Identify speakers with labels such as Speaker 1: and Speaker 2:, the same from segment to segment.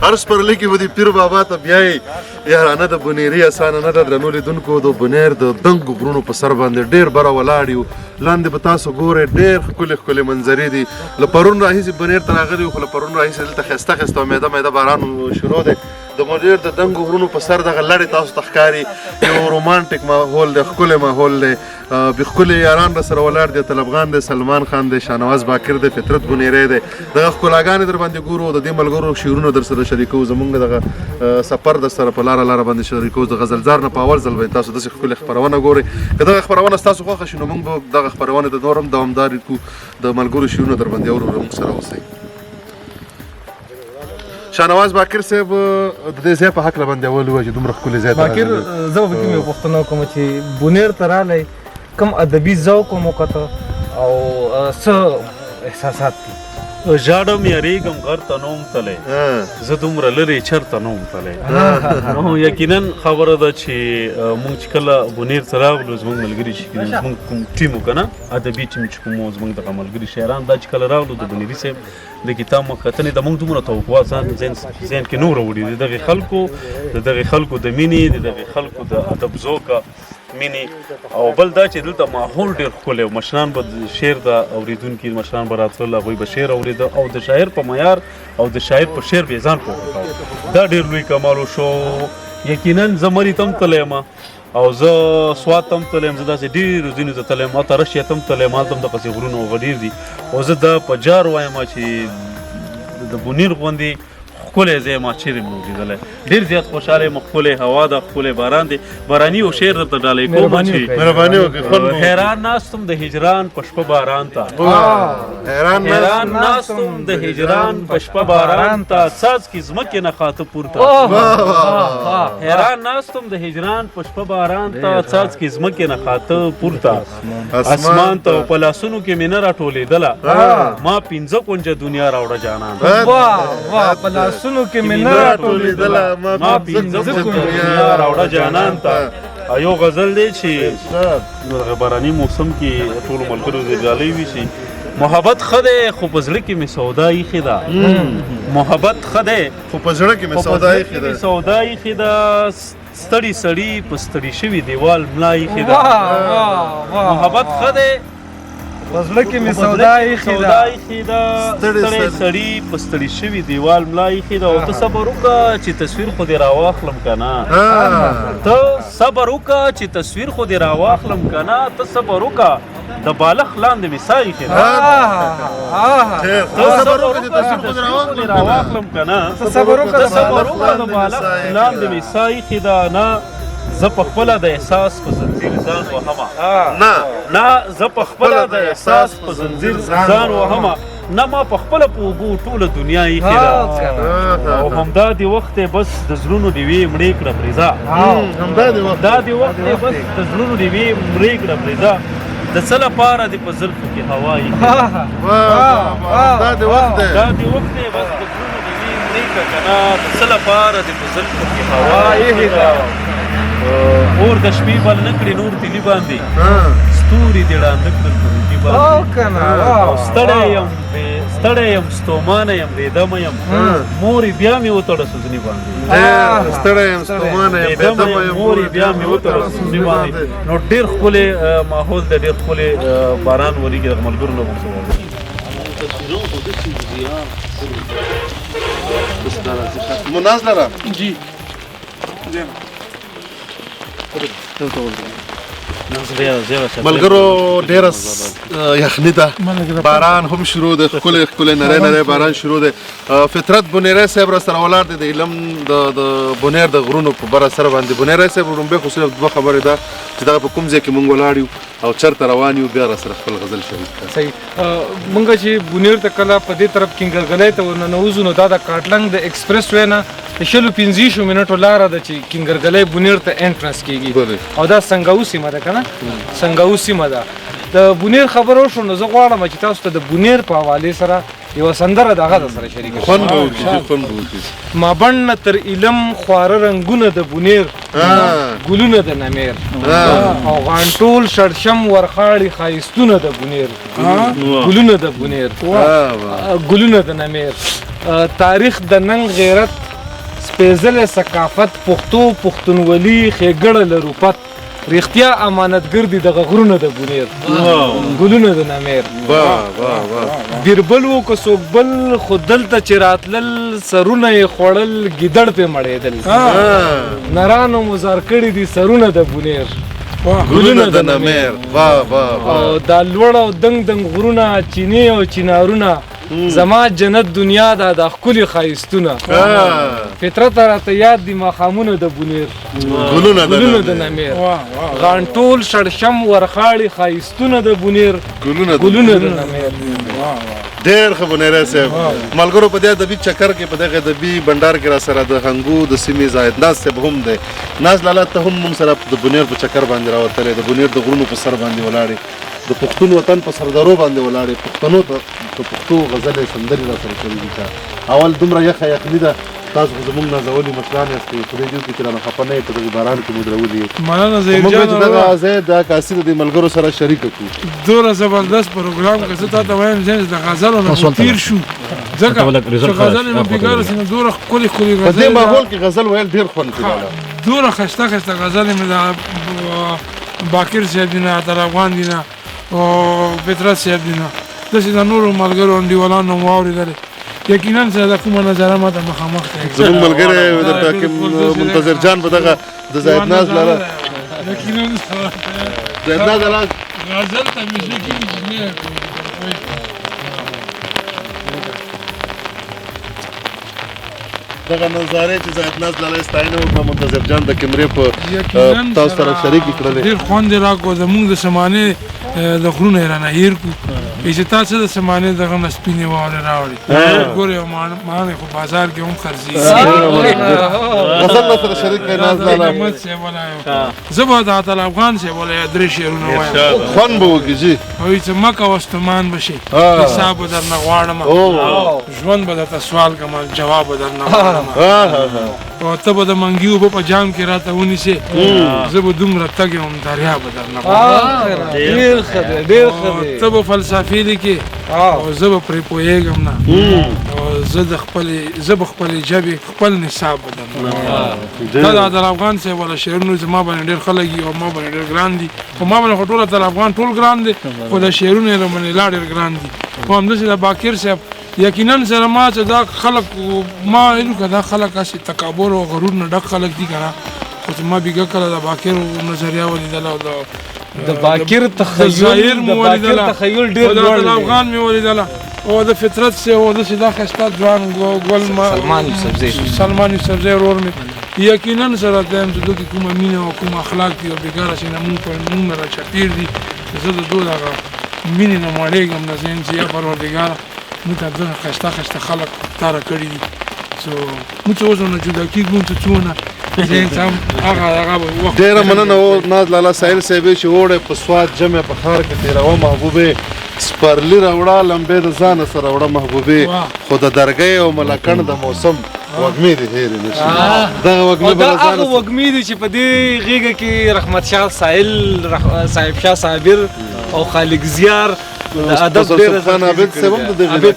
Speaker 1: هر سپرلي کې به د پیر بابا ته بیایي یارانه د بونیري اسانه نه ده درنو لیدونکو د بونیر د دنګو غرونو په سر باندې ډېر بره ولاړ یو لاندې به تاسو ګورئ ډېر ښکلې ښکلې منظرې دي له پرون راهیسې بونیر ته راغلي یو خو له پرون راهیسې دلته ښایسته ښایسته میده میده باران شروع دی د بونیر د دنګو غرونو په سر دغه لړې تاسو ته ښکاري یو رومانټیک ماحول دی ښکلی ماحول دی بې ښکلي یاران را سره ولاړ دی طلبغان دی سلمان خان دی شاهنواز باقر دی فطرت بونیری دی دغه ښکلاګانې در باندې ګورو د دې ملګرو شعرونه در سره شریکوو زمونږ دغه سفر در سره په لاره باندې شریکوو د غزلزار نه په اول ځل باندې تاسو داسې ښکلې خپرونه ګورئ که دغه خپرونه ستاسو خوښه شي نو موږ به دغه خپرونې د نور هم دوامدارې کړو د ملګرو شعرونه در باندې اورو موږ سره اوسئ شاهنواز باقر صاحب د دې ځای په هکله باندې اول ووایه چې دومره ښکلې ځای ته
Speaker 2: باقر زه به کومې پوښتنه وکړم چې بونیر ته راغلی کوم ادبي ذوق مو وکته او څه احساسات دي
Speaker 3: ژاړم یریږم غر ته نوم تلی زه دومره لرې چېرته نوم تلی نو یقینا خبره ده چې موږ چې کله بونیر ته راغلو زموږ ملګري چې زموږ کوم ټیم و که نه ادبي ټیم چې کوم و زموږ دغه ملګري شاعران دا چې کله راغلو د بونیري صاحب د کتاب مخکتنې د موږ دومره توقعات ذهن کې نه وروړي د دغې خلکو د مینې د دغې خلکو د ادب ذوقه مینې او بل دا چې دلته ماحول ډېر ښکلی و مشران به شعر د اورېدونکي مشران به راتلل هغوی به شعر اورېده او د شاعر په معیار او د شاعر په شعر به یې ځان پوهه کوو دا ډېر لوی کمال وشو یقینا زه مرې ته هم تلی یم او زه سوات ته هم تلی یم زه داسې ډېرو ځینو ته تلی یم هلته رشیا ته هم تلی یم هلته هم دغسې غرونه هغه ډېر دي او زه دا په جار وایم چې د بونیر غوندې ښکلی ځای ما چیرې مې ولیدلی ډېر زیات خوشحاله یم ښکلی هوا ده ښکلی باران دی باراني یو شعر درته ډالۍ کوم چې حیران ناستم د هجران په شپه باران ته حیران ناستم د هجران په شپه باران ته څاڅکي ځمکې نه خاته پورته حیران ناستم د هجران په شپه باران ته څاڅکي ځمکې نه خاته پورته اسمان ته په لاسونو کې مې نه راټولېدله ما پنځه کونجه دنیا راوړه جانان
Speaker 2: سونو کې مې نه راټولېدله
Speaker 3: ما پنځه کونجه دنیا راوړه جانان ته یو غزل دی چې دغه باراني موسم کې ټولو ملګرو د ډالۍ وشي محبت ښه دی خو په زړه کې مې سودا ایښې ده محبت ښه دی خو په زړه کې مې سودا ایښې ده ستړي سړي په ستړي شوي دیوال ملا ایښې ده محبت ښه دی
Speaker 2: په زړه کې مې سودا ایښې ده
Speaker 3: ستړی سړي په ستړي شوي دیوال ملا ایښې ده او ته صبر وکړه چې تصویر خو دې راواخلم که نه ته صبر وکړه چې تصویر خو دې راواخلم که نه ته صبر وکړه د بالښت لاندې مې ساه ایښې ده ته صبر وکړه چې تصویر خو دې راواخلم که نه ته صبر وکړه د بالښت لاندې مې ساه ایښې ده نه زه په خپله د احساس په زنځیر ځان وهمه نه زه په خپله د احساس په زنځیر ځان وهمه نه ما په خپله په اوبو ټوله دنیا ایښې ده او همدا د وخت دی بس د زړونو ډیوې مړې کړه پرېږده دا د وخت دی بس د زړونو ډیوې مړې کړه پرېږده د څه لپاره دې په زلفو کې هوا ایښې دا د وخت دی بس د زړونو ډیوې مړې کړه که نه د څه لپاره دې په زلفو کې هوا ایښې ده اور د شپې بل نه کړې نور تلي باندې ستوري دې ړانده کړل په روټي باندې ستړی یم ستومانه یم بېدمه یم مورې بیا مې وتړه سوزني باندې ستړی یم ستومانه یم بېدمه یم مورې بیا مې وتړه سوزني باندې نو ډېر ښکلی ماحول دی ډېر ښکلی باران ورېږي دغه ملګرو نه به
Speaker 1: مناز لره
Speaker 3: جی
Speaker 1: ملګرو ډېره یخني ده باران هم شروع دی ښکلی ښکلی نری نری باران شروع دی فطرت بونیری صاحب را سره ولاړ دی د علم د بونیر د غرونو په بره سر باندې بونیری صاحب لومبۍ خو صرف دوه خبرې ده چې دغه په کوم ځای کې مونږ ولاړ یو او چېرته روان یو بیا را سره خپل غزل شریک کړه
Speaker 2: صحیح مونږ چې بونیر ته کله په دې طرف کینګرګلی ته ورننوځو نو دا د کاټلنګ د ایکسپریس وی نه د 25 منټو لاره ده چې کینګرګلی بونیر ته انټرنس کېږي او دا سنګاو سیمه ده که نه سنګاو سیمه ده د بونیر خبره وشو نو زه غواړم چې تاسو ته د بونیر په حوالې سره یوه سندره د هغه سره شریکه
Speaker 1: خوند به وکړي
Speaker 2: ما بڼ نه تر علم خواره رنګونه د بونیر ګلونه د نمیر او غانټول شړشم ورخاړي ښایستونه د بونیر ګلونه د بونیر ګلونه د نمیر تاریخ د ننګ غیرت سپېڅلی ثقافت پښتو پښتونولي ښېګړه لروپت رښتیا امانتګر دي دغه غرونه د بونیر ګلونه د نامیر بیربل و که څوک بل خو دلته چې راتلل سرونه یې خوړل ګیدړ پې مړېدل نرانو مزار کړي دي سرونه د بونیر ګلونه د نامیر او دا لوړ او دنګ دنګ غرونه چینې او چینارونه زما جنت دنیا ده د ښکلي ښایستونه فطرت راته یاد دي ماښامونه د بونیر ګلونه د نامیر غانټول شړشم ورخاړي ښایستونه د بونیر ګلونه د نامیر
Speaker 1: ډېر ښه بونیری صاحب ملګرو په دې ادبي چکر کې په دغه ادبي بنډار کې را سره د هنګو د سیمې زاهد ناز صاحب هم دی ناز لالا ته هم موږ سره د بونیر په چکر باندې راوتلی د بونیر د غرونو په سر باندې ولاړې د پښتون وطن په سردارو باندې ولاړې پښتنو ته د پښتو غزلې سندرې را سره کړي دي اول دومره یخه یخني ده تاسو خو زموږ نازولي مشران یاستئ خدای دې وکړي چې رانه خفه نه یې په دغه باران کې مو درولي
Speaker 4: مننه ظهیر
Speaker 1: موږ
Speaker 4: جان
Speaker 1: چې دغه ځای دا کاسي د دې ملګرو سره شریکه کړو
Speaker 4: دومره زبردست پروګرام که زه تا ته وایم چې د غزلو نه تیر شو ځکه چې غزل نه بېګاره سي نو دومره ښکلې ښکلې
Speaker 1: په دې
Speaker 4: غزلې
Speaker 1: ماحول کې غزل ویل ډېر خوند کوي
Speaker 4: دومره ښایسته ښایسته غزلې مې د باقر صاحب دي نه عطر افغان دي نه او فطرت صاحب دي نه داسې د نورو ملګرو انډیوالانو مو واورېدلې یقینا زه د کومه نظره ماته مخامخ دی
Speaker 1: زموږ ملګری د حاکم منتظر جان په دغه د زاهد ناز لاله
Speaker 4: یقینا
Speaker 1: زاهد ناز لاله
Speaker 4: غزل ته موسیقي
Speaker 1: دغه نظارې چې زاهد ناز لاله ستاینه وکړه منتظر جان د کیمرې په تاسو سره شریکې کړلې
Speaker 4: ډېر خوند یې راکړو زموږ د سمانې د غرونه یې رانه هېر کړو چې تاسو د سمانې دغه نه سپینې واورې راوړې ګورې ماڼۍ خو بازار کې هم خرڅېږي
Speaker 1: غزل نه سره شریک کړئ ناز لاله
Speaker 4: احمد صاحب ولا زه به د عطل افغان صاحب ولا درې شعرونه وایم
Speaker 1: خوند به وکړي جي
Speaker 4: وایي چې مه کوه ستومان به شي حساب به درنه غواړم ژوند به درته سوال کوم جواب به درنه غواړم او ته به د منګي اوبه په جام کې راته ونیسې زه به دومره تږی وم دریا به درنه غواړم
Speaker 2: ډېر ښه دی ډېر ښه دی
Speaker 4: ته به فلسفې لیکې او زه به پرې پوهېږم نه او زه به خپلې ژبې خپل نصاب به درنه دا د عطل افغان صاحب والا شعرونه زما باندې ډېر خلک دي او ما باندې ډېر ګران دي خو ما باندې خو ټول عطل افغان ټول ګران دي خو د شعرونه یې باندې لا ډېر ګران دي خو همداسې د باقر صاحب یقینا سره ما چې دا خلک ما ویلو که دا خلک هسې تکبر او غرور نه ډک خلک دي که نه خو چې ما بیګه کله د باقر نظریه ولیدله او
Speaker 2: د باقر تخیل ډېر
Speaker 4: د عطل افغان مې ولیدله او د فطرت سے او داسې دا ښایسته ځوان ګل سلمان یوسفزی ورور مې یقینا سره ته یم چې دوی کې کومه مینه او کوم اخلاق دي او بېګاره چې نه مونږ را چاپېر دي زه د دوی دغه مینې نه مړېږم نه زه یم چې یا پروردګاره موږ ته دغه ښایسته ښایسته خلک تاره کړي دي موږ څه اوس نه جدا کېږو موږ څه څونه
Speaker 1: ډېره مننه او ناز لالا ساحل صاحب چې اوړی په سوات جمع په ښار کې تېروه محبوبې سپرلي راوړه لمبې د ځانه سره راوړه محبوبې خو د درګۍ او ملکڼ د موسم وږمې دې هېرې نه شي دغه وږمې به له ځانه
Speaker 2: هغه وږمې دي چې په دې غېږه کې رحمت شاه ساحل صاحب شاه صابر او خالق زیار د ادب ډېر
Speaker 1: خان عابد صاحب هم د دغې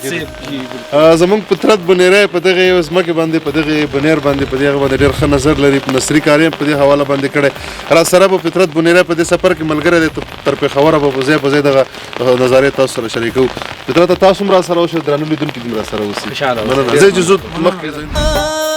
Speaker 1: زموږ فطرت بونیری په دغه یو ځمکې باندې په دغه بونیر باندې په دغه باندې ډېر ښه نظر لري نثري کار یې په دې حواله باندې کړی را سره به فطرت بونیری په دې سفر کې ملګری دی تر پېښوره به په ځای په ځای دغه نظارې تاسو سره شریکوو فطرت تاسو هم را سره اوسئ درانه لیدونکي دې هم را سره اوسي مننه ځئ چې زه مخکې ځئ